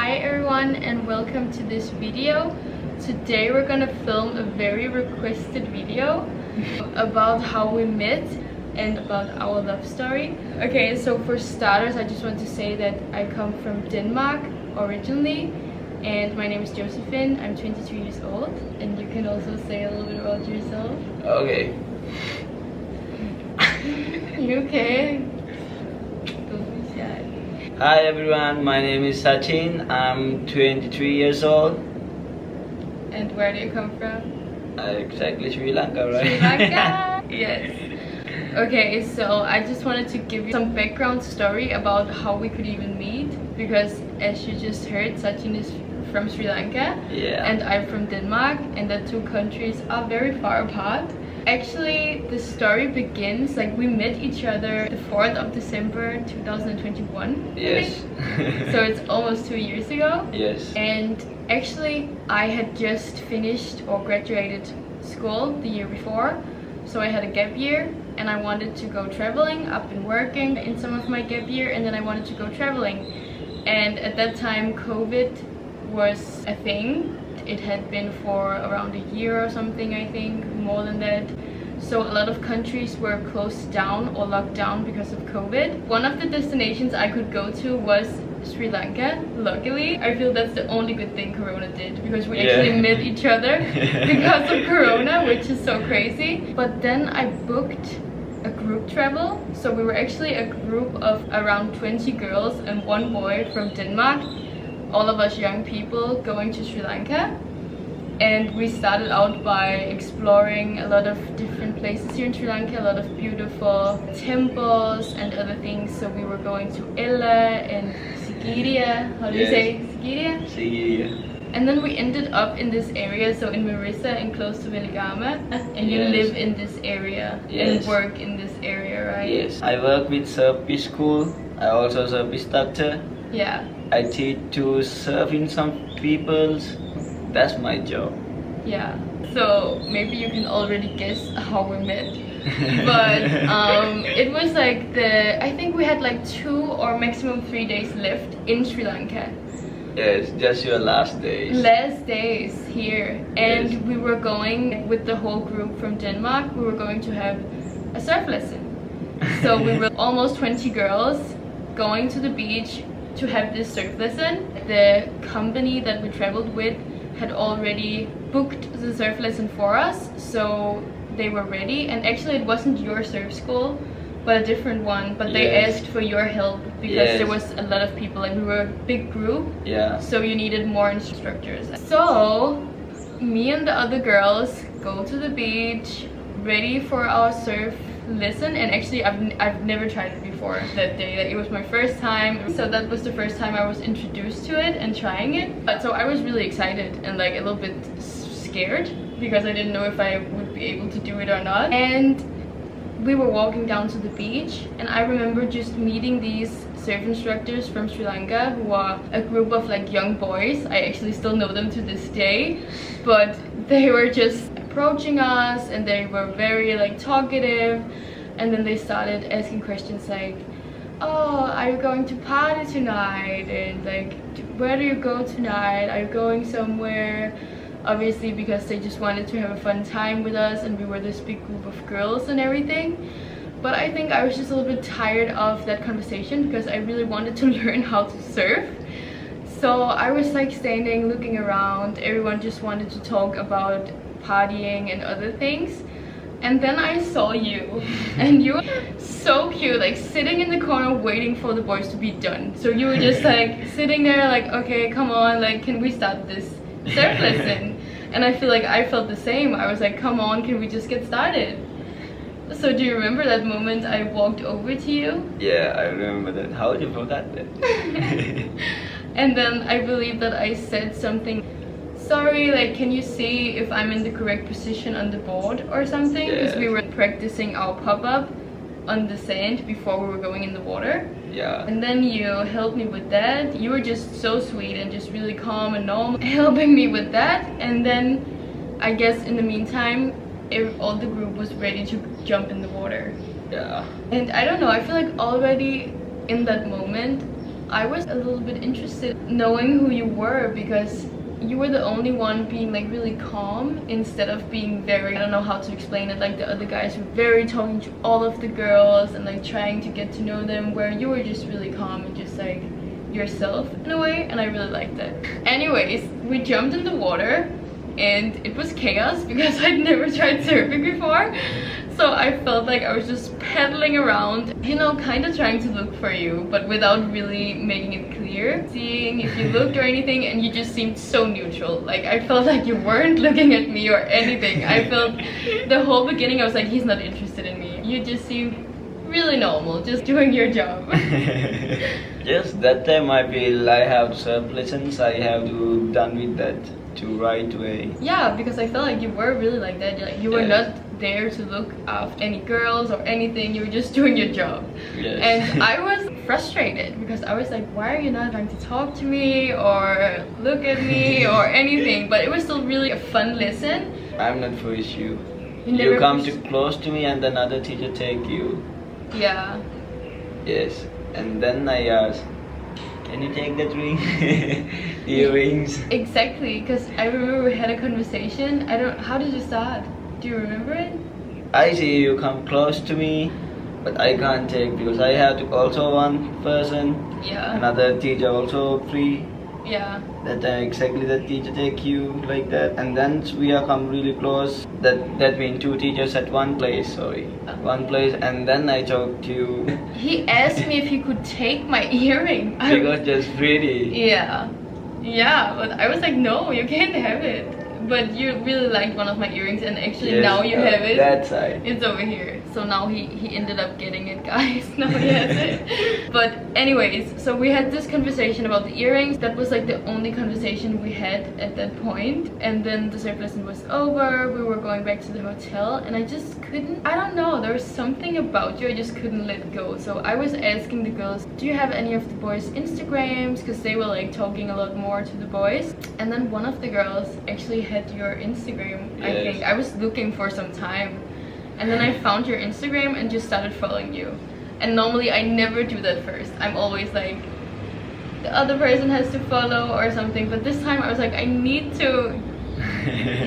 Hi everyone and welcome to this video. Today we're gonna film a very requested video about how we met and about our love story. Okay, so for starters I just want to say that I come from Denmark originally and my name is Josephine. I'm 23 years old and you can also say a little bit about yourself. Okay. You okay? Don't be shy. Hi everyone, my name is Sachin. I'm 23 years old. And where do you come from? Exactly Sri Lanka, right? Sri Lanka! Yes. Okay, so I just wanted to give you some background story about how we could even meet, because as you just heard, Sachin is from Sri Lanka, Yeah. and I'm from Denmark, and the two countries are very far apart. Actually, the story begins like we met each other the 4th of December 2021. Yes. So it's almost 2 years ago. Yes. And actually, I had just finished or graduated school the year before. So I had a gap year and I wanted to go traveling. I've been working in some of my gap year and then I wanted to go traveling. And at that time, COVID was a thing. It had been for around a year or something, I think, more than that. So a lot of countries were closed down or locked down because of COVID. One of the destinations I could go to was Sri Lanka. Luckily, I feel that's the only good thing Corona did, because we actually met each other because of Corona, which is so crazy. But then I booked a group travel. So we were actually a group of around 20 girls and one boy from Denmark. All of us young people going to Sri Lanka, and we started out by exploring a lot of different places here in Sri Lanka, a lot of beautiful temples and other things. So we were going to Ella and Sigiriya. How do you say Sigiriya? Sigiriya. And then we ended up in this area, so in Marissa and close to Veligama, and you live in this area and work in this area, right? Yes. I work with Service school. I also service doctor. Yeah. I teach to serve in some people's. That's my job. Yeah. So maybe you can already guess how we met. But it was like I think we had like 2 or maximum 3 days left in Sri Lanka. Yes, just your last days. Last days here. And we were going with the whole group from Denmark. We were going to have a surf lesson. So we were almost 20 girls going to the beach to have this surf lesson. The company that we traveled with had already booked the surf lesson for us, so they were ready. And actually it wasn't your surf school but a different one, but they asked for your help because there was a lot of people and we were a big group, so you needed more instructors. So me and the other girls go to the beach ready for our surf lesson, and actually I've never tried it before that day. Like, it was my first time, so that was the first time I was introduced to it and trying it. But so I was really excited and like a little bit scared because I didn't know if I would be able to do it or not. And we were walking down to the beach and I remember just meeting these surf instructors from Sri Lanka who are a group of like young boys. I actually still know them to this day, but they were just approaching us and they were very like talkative, and then they started asking questions like, oh, are you going to party tonight, and like, where do you go tonight, are you going somewhere? Obviously because they just wanted to have a fun time with us and we were this big group of girls and everything. But I think I was just a little bit tired of that conversation because I really wanted to learn how to surf. So I was like standing looking around, everyone just wanted to talk about partying and other things. And then I saw you and you were so cute, like sitting in the corner waiting for the boys to be done. So you were just like sitting there like, okay, come on, like, can we start this surf lesson? And I feel like I felt the same. I was like, come on, can we just get started? So do you remember that moment I walked over to you? Yeah, I remember that. How did you forget that? And then I believe that I said something, sorry, like, can you see if I'm in the correct position on the board or something? Because we were practicing our pop-up on the sand before we were going in the water. Yeah. And then you helped me with that. You were just so sweet and just really calm and normal helping me with that. And then I guess in the meantime all the group was ready to jump in the water. Yeah. And I don't know, I feel like already in that moment I was a little bit interested knowing who you were, because you were the only one being like really calm instead of being very, I don't know how to explain it, like the other guys were very talking to all of the girls and like trying to get to know them, where you were just really calm and just like yourself in a way, and I really liked that. Anyways, we jumped in the water and it was chaos because I'd never tried surfing before, so I felt like I was just paddling around, you know, kind of trying to look for you, but without really making it clear, seeing if you looked or anything, and you just seemed so neutral. Like, I felt like you weren't looking at me or anything. I felt the whole beginning I was like, he's not interested in me. You just seemed really normal, just doing your job. Yes, that time I feel I have surf lessons, I have to done with that to right away. Yeah, because I felt like you were really like that. Like, you were Yes. not there to look after any girls or anything, you were just doing your job. Yes. And I was frustrated because I was like, why are you not trying to talk to me or look at me or anything? But it was still really a fun lesson. I'm not for issue. You never You come pushed- too close to me and then other teacher take you. Yeah. Yes. And then I asked, can you take that ring? Earrings. Exactly, because I remember we had a conversation. How did you start? Do you remember it? I see you come close to me, but I can't take because I have to also one person. Yeah. Another teacher also free. Yeah. That time exactly that teacher take you like that, and then we are come really close. That means two teachers at one place. Sorry, one place, and then I talked to you. He asked me if he could take my earring. Because just pretty. Yeah. Yeah, but I was like, no, you can't have it. But you really liked one of my earrings, and actually Yes, now you have it. That side. It's over here. So now he ended up getting it, guys. Now he has it. But anyways, so we had this conversation about the earrings. That was like the only conversation we had at that point. And then the surf lesson was over. We were going back to the hotel, and I just couldn't, I don't know, there was something about you I just couldn't let go. So I was asking the girls, do you have any of the boys' Instagrams? Because they were like talking a lot more to the boys. And then one of the girls actually had your Instagram. I Yes. think I was looking for some time, and then I found your Instagram and just started following you. And normally I never do that first. I'm always like, the other person has to follow or something, but this time I was like, I need to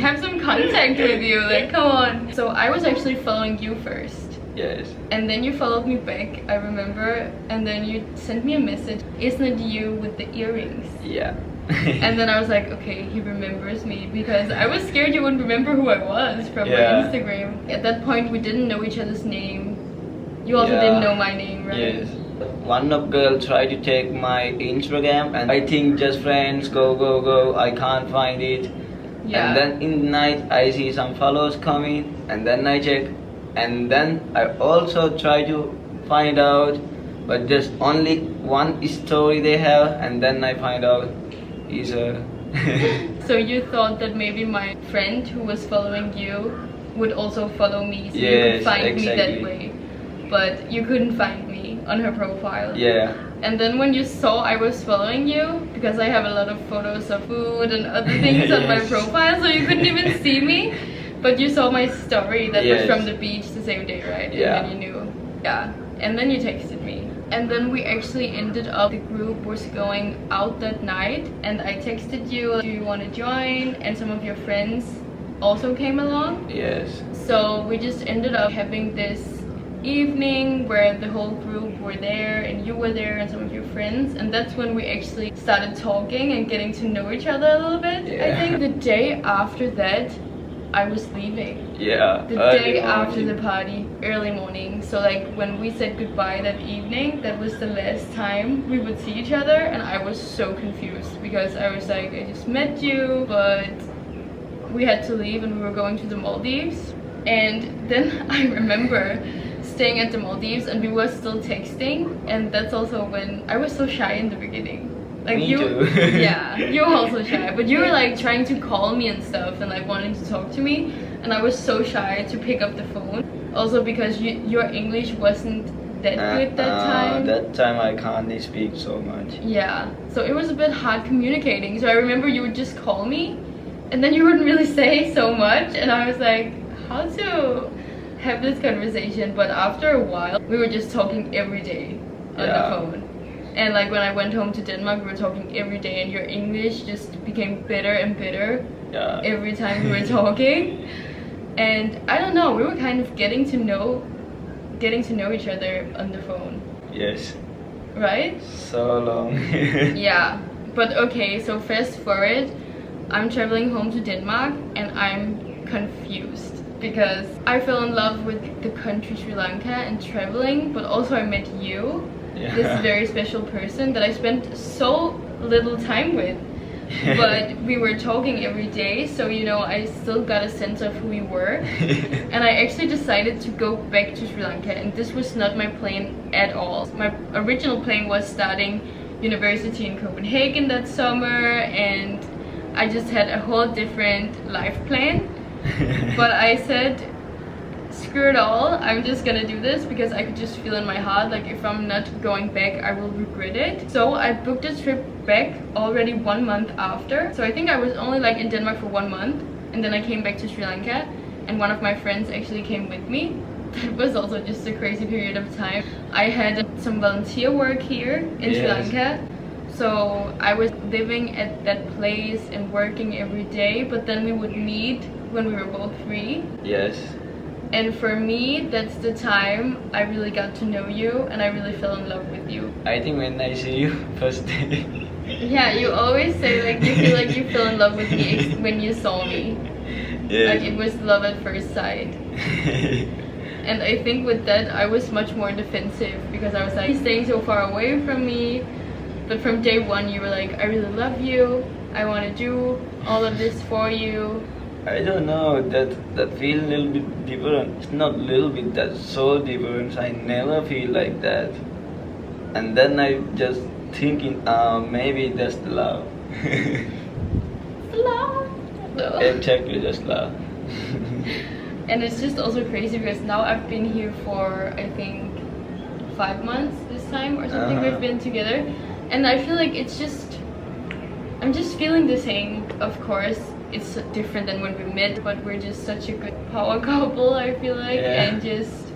have some contact with you, like, come on. So I was actually following you first, Yes. and then you followed me back, I remember, and then you sent me a message, isn't it you with the earrings? Yeah. And then I was like, okay, he remembers me, because I was scared you wouldn't remember who I was from my Yeah. Instagram. At that point, we didn't know each other's name. You also Yeah. didn't know my name, right? Yes. One of girl tried to take my Instagram, and I think just friends, go. I can't find it. Yeah. And then in the night I see some follows coming, and then I check, and then I also try to find out, but just only one story they have, and then I find out is a. So you thought that maybe my friend who was following you would also follow me, so you could Yes, find me that exactly. way. But you couldn't find me on her profile. Yeah. And then when you saw I was following you, because I have a lot of photos of food and other things on my Yes. profile, so you couldn't even see me, but you saw my story that was Yes. from the beach the same day, right? Yeah. And then you knew. Yeah. And then you texted me. And then we actually ended up, the group was going out that night, and I texted you, do you want to join? And some of your friends also came along. Yes. So we just ended up having this evening where the whole group were there, and you were there and some of your friends, and that's when we actually started talking and getting to know each other a little bit. I Yeah. think the day after that I was leaving. Yeah. The early day after the morning. party, early morning. So like when we said goodbye that evening, that was the last time we would see each other, and I was so confused because I was like, I just met you, but we had to leave and we were going to the Maldives. And then I remember staying at the Maldives and we were still texting, and that's also when I was so shy in the beginning. Like Me you, too. yeah, you were also shy, but you were like trying to call me and stuff and like wanting to talk to me, and I was so shy to pick up the phone. Also because your English wasn't that good that time. That time I can't speak so much. Yeah, so it was a bit hard communicating. So I remember you would just call me, and then you wouldn't really say so much, and I was like, how to have this conversation? But after a while, we were just talking every day on the Yeah. phone. And like when I went home to Denmark, we were talking every day, and your English just became better and better every time we were talking. And I don't know, we were kind of getting to know each other on the phone. Yes. Right? So long. Yeah. But okay, so fast forward, I'm traveling home to Denmark and I'm confused because I fell in love with the country Sri Lanka and traveling, but also I met you, this very special person that I spent so little time with. But we were talking every day, so you know, I still got a sense of who we were. And I actually decided to go back to Sri Lanka, and this was not my plan at all. My original plan was starting university in Copenhagen that summer, and I just had a whole different life plan. But I said, screw it all, I'm just gonna do this because I could just feel in my heart like if I'm not going back I will regret it. So I booked a trip back already 1 month after. So I think I was only like in Denmark for 1 month, and then I came back to Sri Lanka, and one of my friends actually came with me. That was also just a crazy period of time. I had some volunteer work here in Sri Lanka. So I was living at that place and working every day, but then we would meet when we were both free. Yes. And for me, that's the time I really got to know you and I really fell in love with you. I think when I see you first day. Yeah, you always say like you feel like you fell in love with me when you saw me. Yeah. Like it was love at first sight. And I think with that I was much more defensive because I was like, he's staying so far away from me. But from day one you were like, I really love you, I want to do all of this for you. I don't know, that feel a little bit different. It's not little bit, that's so different. I never feel like that. And then I just thinking, maybe that's the love. Love. No. Exactly, just love. And it's just also crazy because now I've been here for I think 5 months this time or something. We've been together, and I feel like I'm just feeling the same. Of course it's different than when we met, but we're just such a good power couple, I feel like, and just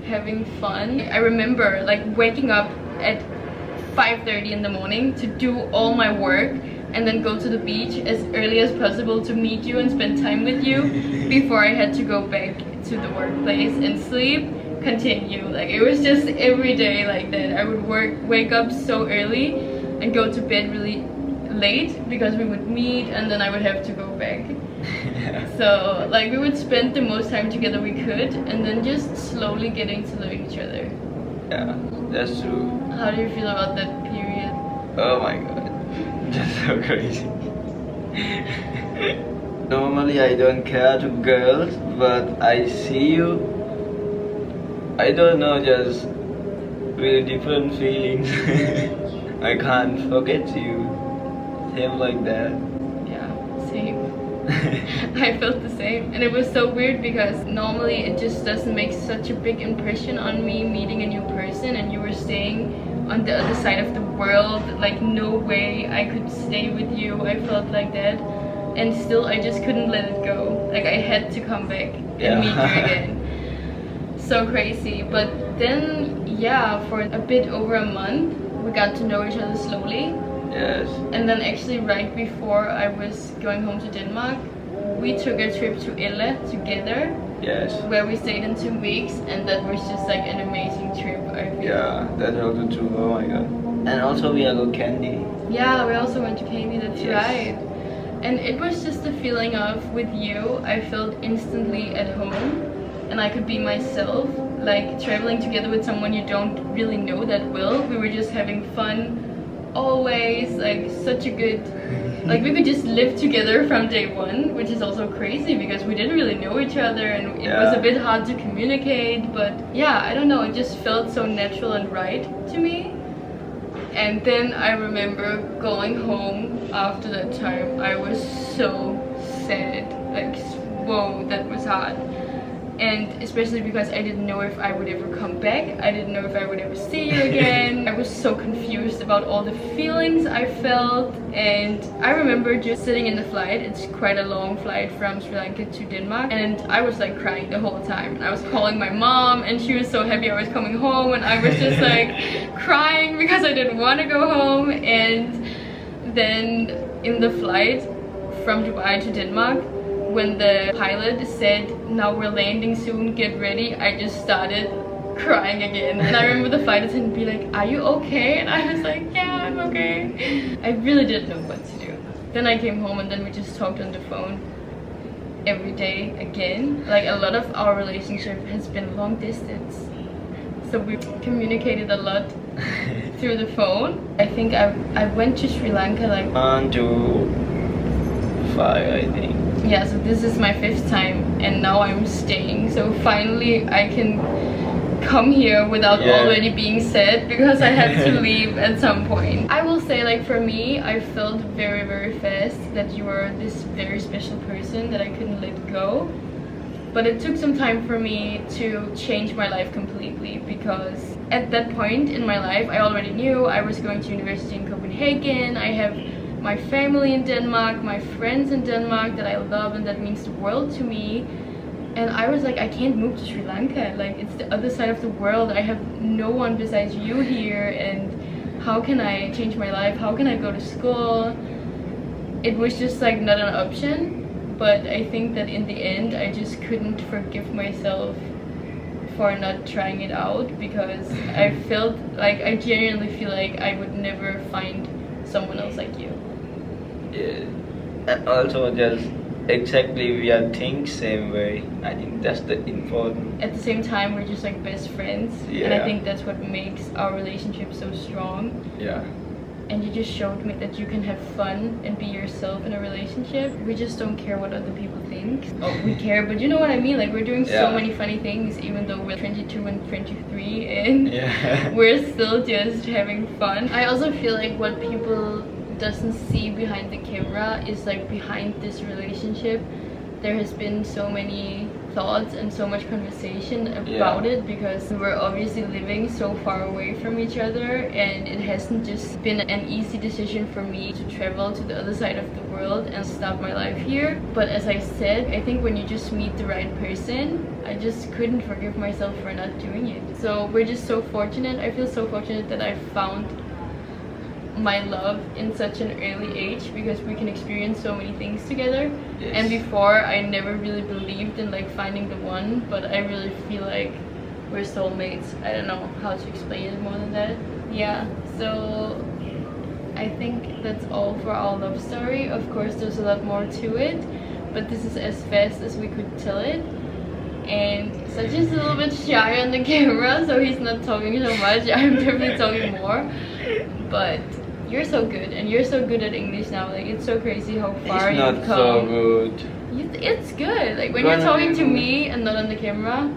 having fun. I remember like waking up at 5:30 in the morning to do all my work and then go to the beach as early as possible to meet you and spend time with you before I had to go back to the workplace and sleep, continue. Like it was just every day like that. I would wake up so early and go to bed really late because we would meet and then I would have to go back. So like we would spend the most time together we could and then just slowly getting to know each other. Yeah, that's true. How do you feel about that period? Oh my god, that's so crazy. Normally I don't care to girls, but I see you, I don't know, just really different feelings. I can't forget you. Same like that. Yeah, same. I felt the same, and it was so weird because normally it just doesn't make such a big impression on me meeting a new person, and you were staying on the other side of the world. Like no way I could stay with you. I felt like that, and still I just couldn't let it go. Like I had to come back and meet you again. So crazy. But then yeah, for a bit over a month we got to know each other slowly. Yes. And then actually right before I was going home to Denmark, we took a trip to Ella together. Yes. Where we stayed in 2 weeks, and that was just like an amazing trip, I feel. Yeah, that's also true. Oh my god. And also we got candy. Yeah, we also went to Candy, that's right. And it was just the feeling of, with you, I felt instantly at home. And I could be myself, like traveling together with someone you don't really know that well. We were just having fun. Always, like such a good, like we could just live together from day one, which is also crazy because we didn't really know each other and it was a bit hard to communicate, but yeah, I don't know, it just felt so natural and right to me. And then I remember going home after that time, I was so sad, like whoa, that was hard. and especially because I didn't know if I would ever come back. I didn't know if I would ever see you again. I was so confused about all the feelings I felt, and I remember just sitting in the flight. It's quite a long flight from Sri Lanka to Denmark, and I was like crying the whole time. And I was calling my mom, and she was so happy I was coming home, and I was just like crying because I didn't want to go home. And then in the flight from Dubai to Denmark, when the pilot said, "Now we're landing soon, get ready," I just started crying again. And I remember the flight attendant be like, "Are you okay?" And I was like, "Yeah, I'm okay." I really didn't know what to do. Then I came home, and then we just talked on the phone every day again. Like, a lot of our relationship has been long distance, so we communicated a lot through the phone. I think I went to Sri Lanka like 1 to 5, I think. Yeah, so this is my 5th time, and now I'm staying. So finally I can come here without already being sad, because I had to leave at some point. I will say, like, for me, I felt very, very fast that you were this very special person that I couldn't let go. But it took some time for me to change my life completely, because at that point in my life I already knew I was going to university in Copenhagen. I have my family in Denmark, my friends in Denmark that I love and that means the world to me. And I was like, I can't move to Sri Lanka. Like, it's the other side of the world. I have no one besides you here, and how can I change my life? How can I go to school? It was just like not an option. But I think that in the end I just couldn't forgive myself for not trying it out, because I felt like, I genuinely feel like I would never find someone else like you. Yeah, and also just exactly we are think same way. I think that's the important. At the same time, we're just like best friends, and I think that's what makes our relationship so strong. Yeah. And you just showed me that you can have fun and be yourself in a relationship. We just don't care what other people think. Oh, we care, but you know what I mean? Like, we're doing so many funny things, even though we're 22 and 23, and we're still just having fun. I also feel like what people doesn't see behind the camera is, like, behind this relationship there has been so many thoughts and so much conversation about it, because we were obviously living so far away from each other, and it hasn't just been an easy decision for me to travel to the other side of the world and start my life here. But as I said, I think when you just meet the right person, I just couldn't forgive myself for not doing it. So we're just so fortunate. I feel so fortunate that I found my love in such an early age, because we can experience so many things together. And before, I never really believed in like finding the one, but I really feel like we're soulmates. I don't know how to explain it more than that. Yeah, so I think that's all for our love story. Of course, there's a lot more to it, but this is as fast as we could tell it. And Sach is a little bit shy on the camera, so he's not talking so much. I'm definitely talking more, but you're so good, and you're so good at English now. Like, it's so crazy how far you've come. It's not so good. It's good. Like, when you're talking to me and not on the camera,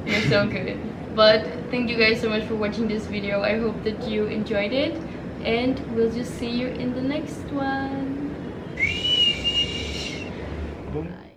you're so good. But thank you guys so much for watching this video. I hope that you enjoyed it, and we'll just see you in the next one. Boom. Bye.